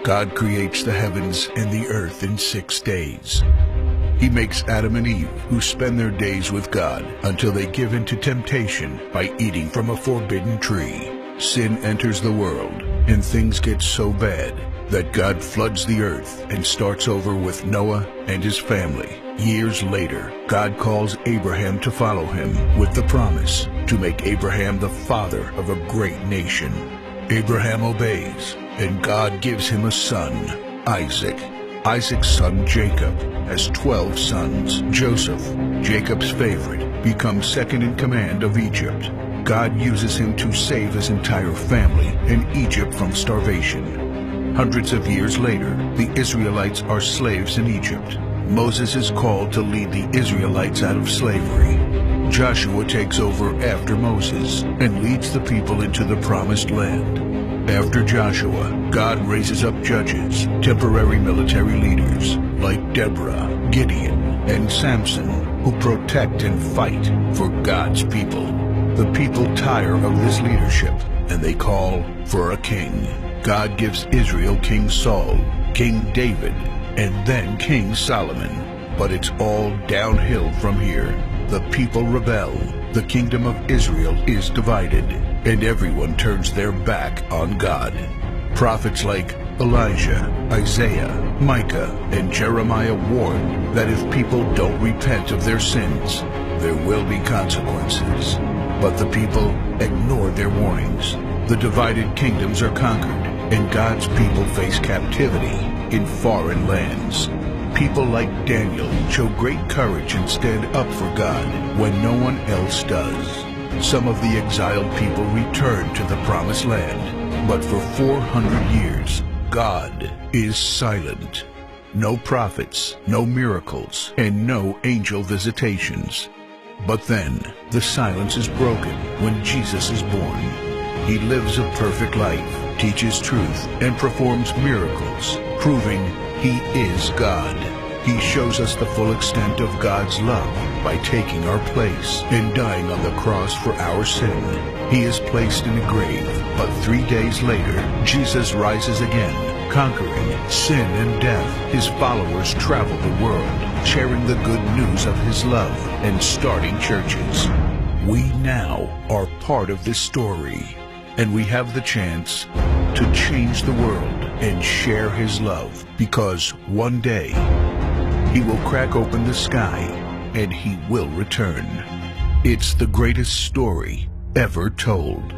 God creates the heavens and the earth in 6 days. He makes Adam and Eve, who spend their days with God until they give in to temptation by eating from a forbidden tree. Sin enters the world, and things get so bad that God floods the earth and starts over with Noah and his family. Years later, God calls Abraham to follow him with the promise to make Abraham the father of a great nation. Abraham obeys, and God gives him a son, Isaac. Isaac's son Jacob has 12 sons. Joseph, Jacob's favorite, becomes second in command of Egypt. God uses him to save his entire family and Egypt from starvation. Hundreds of years later, the Israelites are slaves in Egypt. Moses is called to lead the Israelites out of slavery. Joshua takes over after Moses and leads the people into the promised land. After Joshua, God raises up judges, temporary military leaders like Deborah, Gideon, and Samson, who protect and fight for God's people. The people tire of this leadership, and they call for a king. God gives Israel King Saul, King David, and then King Solomon. But it's all downhill from here. The people rebel. The kingdom of Israel is divided, and everyone turns their back on God. Prophets like Elijah, Isaiah, Micah, and Jeremiah warn that if people don't repent of their sins, there will be consequences. But the people ignore their warnings. The divided kingdoms are conquered, and God's people face captivity in foreign lands. People like Daniel show great courage and stand up for God when no one else does. Some of the exiled people return to the promised land, but for 400 years, God is silent. No prophets, no miracles, and no angel visitations. But then, the silence is broken when Jesus is born. He lives a perfect life, teaches truth, and performs miracles, proving He is God. He shows us the full extent of God's love by taking our place and dying on the cross for our sin. He is placed in a grave, but 3 days later, Jesus rises again, conquering sin and death. His followers travel the world, sharing the good news of His love and starting churches. We now are part of this story, and we have the chance to change the world and share His love, because one day He will crack open the sky and He will return. It's the greatest story ever told.